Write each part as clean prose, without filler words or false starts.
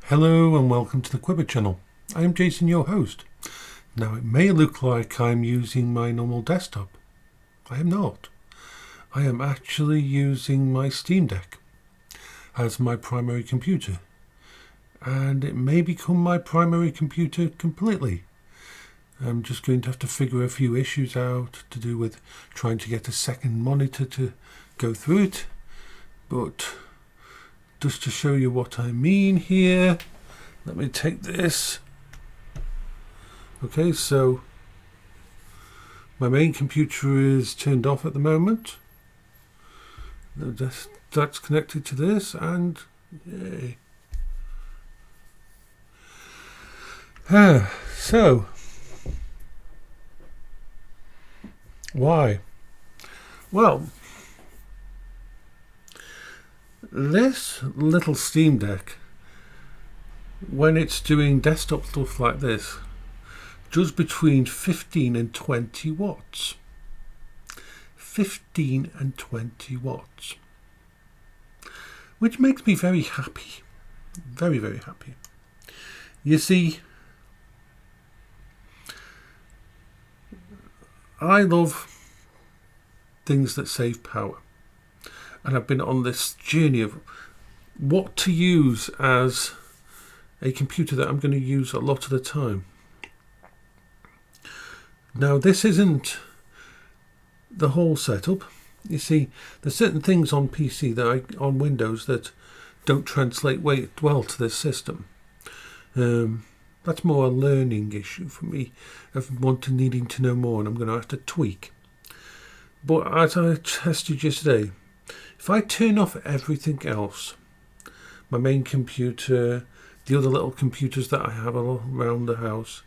Hello and welcome to the Quiver channel. I am Jason, your host. Now it may look like I'm using my normal desktop. I am not. I am actually using my SteamDeck as my primary computer. And it may become my primary computer completely. I'm just going to have to figure a few issues out to do with trying to get a second monitor to go through it. But just to show you what I mean here, let me take this. Okay, so my main computer is turned off at the moment. That's connected to this, and yay. So, why? Well, this little SteamDeck, when it's doing desktop stuff like this, does between 15 and 20 watts. 15 and 20 watts. Which makes me very happy. Very, very happy. You see, I love things that save power. And I've been on this journey of what to use as a computer that I'm going to use a lot of the time. Now, this isn't the whole setup. You see, there's certain things on PC on Windows that don't translate well to this system. That's more a learning issue for me of needing to know more, and I'm going to have to tweak. But as I tested yesterday, if I turn off everything else, my main computer, the other little computers that I have around the house,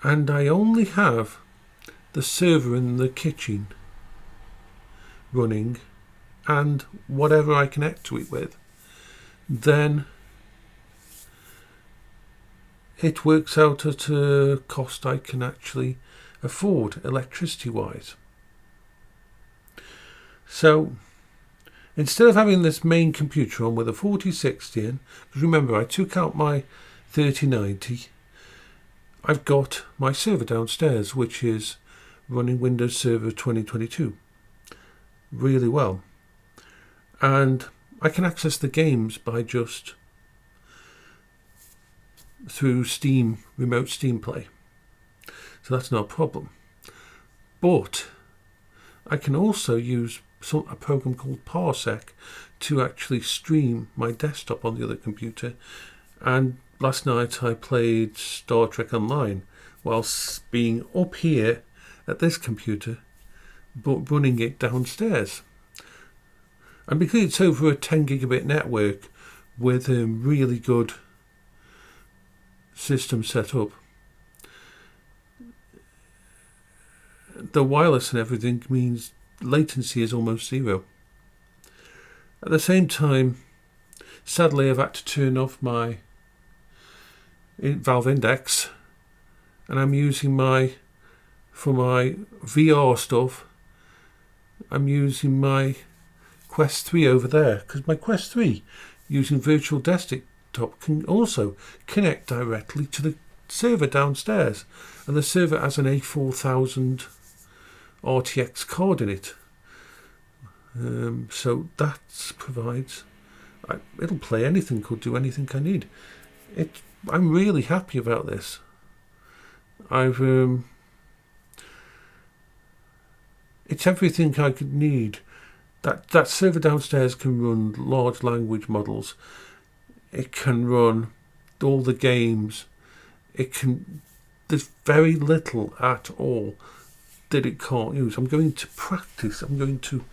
and I only have the server in the kitchen running and whatever I connect to it with, then it works out at a cost I can actually afford electricity-wise. So, instead of having this main computer on with a 4060 in, because remember I took out my 3090, I've got my server downstairs which is running Windows Server 2022 really well. And I can access the games by just through Steam, remote Steam Play. So that's not a problem. But I can also use a program called Parsec to actually stream my desktop on the other computer. And last night I played Star Trek Online whilst being up here at this computer but running it downstairs. And because it's over a 10 gigabit network with a really good system set up, the wireless and everything means latency is almost zero. At the same time, sadly I've had to turn off my Valve Index, and I'm using for my VR stuff, I'm using my Quest 3 over there, because my Quest 3 using virtual desktop can also connect directly to the server downstairs, and the server has an A4000 RTX card in it. So that provides, it'll play anything, could do anything I need. I'm really happy about this. It's everything I could need. That server downstairs can run large language models. It can run all the games. There's very little at all that it can't use. I'm going to practice. I'm going to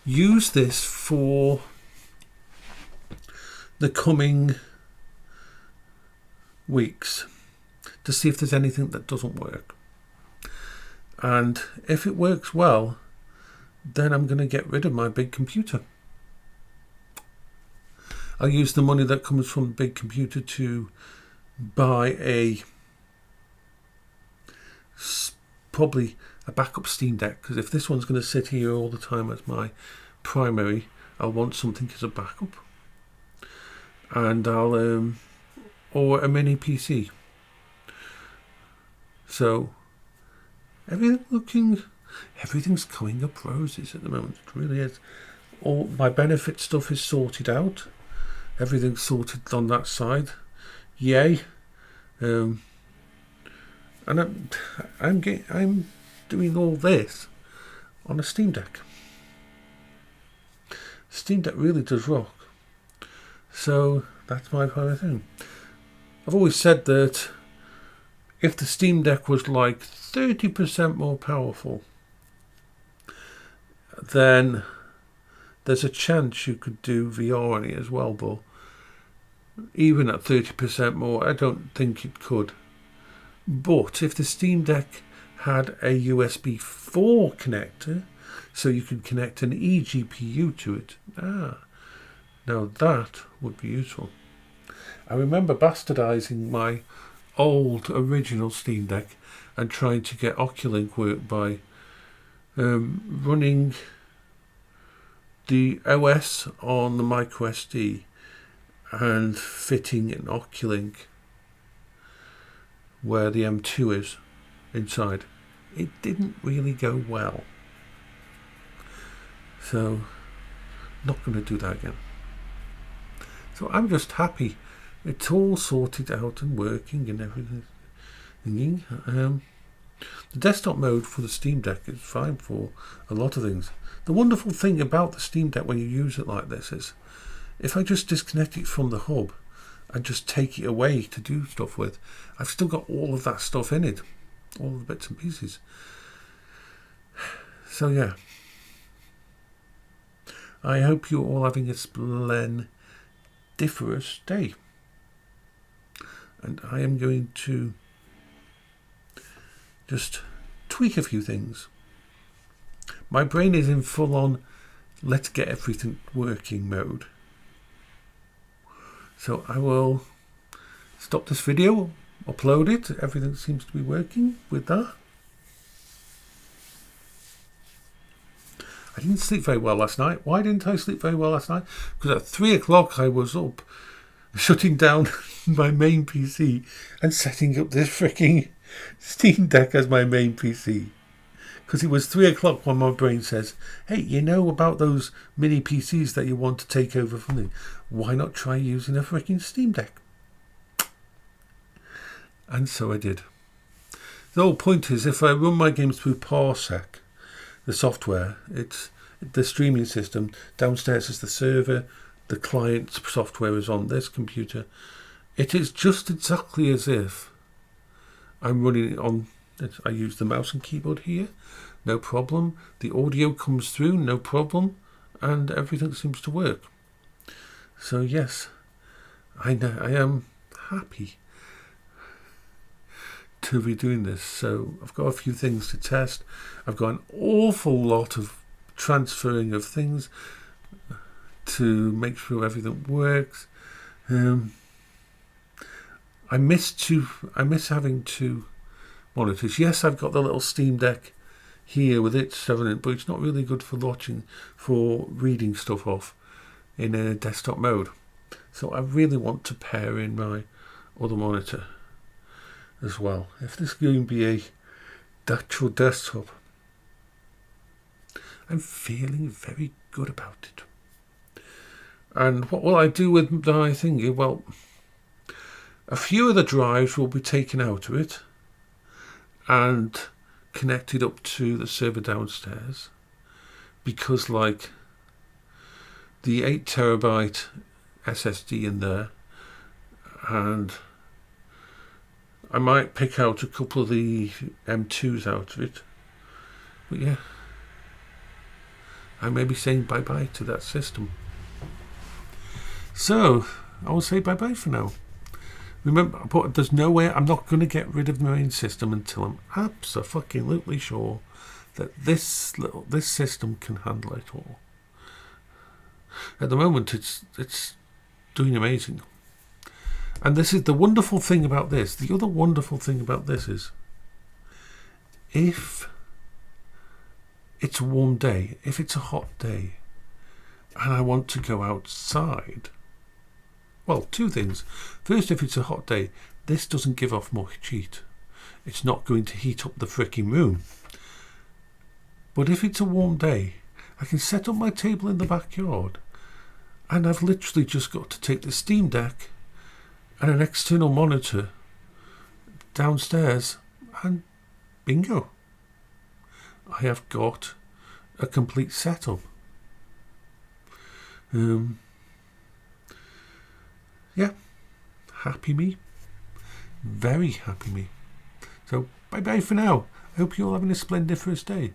use this for the coming weeks to see if there's anything that doesn't work. And if it works well, then I'm going to get rid of my big computer. I'll use the money that comes from the big computer to buy probably a backup SteamDeck, because if this one's going to sit here all the time as my primary, I'll want something as a backup. and I'll or a mini PC. So everything's coming up roses at the moment. It really is. All my benefit stuff is sorted out. Everything's sorted on that side. Yay! And I'm doing all this on a SteamDeck. SteamDeck really does rock. So that's my kind of thing. I've always said that if the SteamDeck was like 30% more powerful, then there's a chance you could do VR on it as well, but even at 30% more, I don't think it could. But if the SteamDeck had a USB 4 connector, so you could connect an eGPU to it, now that would be useful. I remember bastardizing my old original SteamDeck and trying to get Oculink work by running the OS on the micro SD and fitting an Oculink where the M2 is inside. It didn't really go well. So, not going to do that again. So I'm just happy it's all sorted out and working and everything. The desktop mode for the SteamDeck is fine for a lot of things. The wonderful thing about the SteamDeck when you use it like this is, if I just disconnect it from the hub and just take it away to do stuff with, I've still got all of that stuff in it, all the bits and pieces. So yeah, I hope you're all having a splendiferous day. And I am going to just tweak a few things. My brain is in full on let's get everything working mode. So I will stop this video, upload it. Everything seems to be working with that. I didn't sleep very well last night. Why didn't I sleep very well last night? Because at 3 o'clock I was up, shutting down my main PC and setting up this freaking SteamDeck as my main PC. Because it was 3 o'clock when my brain says, hey, you know about those mini PCs that you want to take over from them? Why not try using a freaking SteamDeck? And so I did. The whole point is, if I run my games through Parsec, the software, it's the streaming system. Downstairs is the server. The client software is on this computer. It is just exactly as if I'm running it on. I use the mouse and keyboard here, no problem. The audio comes through, no problem, and everything seems to work. So yes, I know I am happy to be doing this. So I've got a few things to test. I've got an awful lot of transferring of things to make sure everything works. I miss having two monitors. Yes, I've got the little SteamDeck here with its 7-inch, but it's not really good for reading stuff off in a desktop mode. So I really want to pair in my other monitor as well. If this is going to be a actual desktop, I'm feeling very good about it. And what will I do with my thingy? Well, a few of the drives will be taken out of it and connected up to the server downstairs, because like the 8 terabyte SSD in there, and I might pick out a couple of the M2s out of it. But yeah, I may be saying bye-bye to that system. So I will say bye-bye for now. Remember, but there's no way, I'm not going to get rid of the main system until I'm absolutely sure that this system can handle it all. At the moment, it's doing amazing. And this is the wonderful thing about this. The other wonderful thing about this is, if it's a warm day, if it's a hot day, and I want to go outside, Well, two things. First, if it's a hot day, this doesn't give off much heat. It's not going to heat up the fricking room. But if it's a warm day, I can set up my table in the backyard, and I've literally just got to take the SteamDeck and an external monitor downstairs, and bingo, I have got a complete setup. Yeah, happy me, very happy me. So bye bye for now. I hope you're all having a splendid first day.